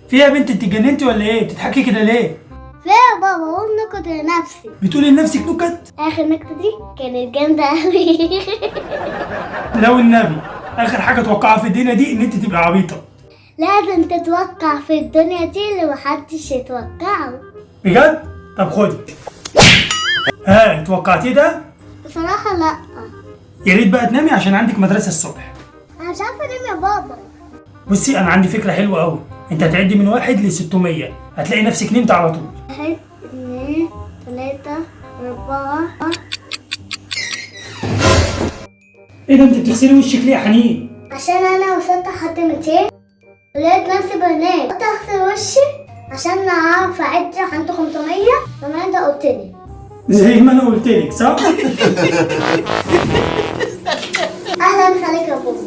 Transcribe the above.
فيها يا بنت، انت اتجننتي ولا ايه؟ بتضحكي كده ليه؟ فيا يا بابا بقول نكت لنفسي. بتقولي لنفسك نكت؟ اخر نكتة دي كانت جامدة اوي. لو النبي اخر حاجه توقعها في الدنيا دي ان انت تبقى عبيطه. لازم تتوقع في الدنيا دي اللي محدش يتوقعه. بجد؟ طب خدي. ها توقعتي ده؟ بصراحة لا. يا ريت بقى تنامي عشان عندك مدرسه الصبح. انا مش عارفة انام يا بابا. بصي انا عندي فكره حلوه قوي. انت هتعدي من 1 ل 600 هتلاقي نفسك نمت على طول. 1 2 3 4. ايه ده، انت بتغسلي وشك ليه يا حنين؟ عشان انا وصلت لحد 200 ولقيت نفسي بنام، قلت اغسل وشي عشان اعرف اعد لحد 500 لما انت قلت لي. زي ما انا قلت لك صح؟ اهلا عليك يا بابا.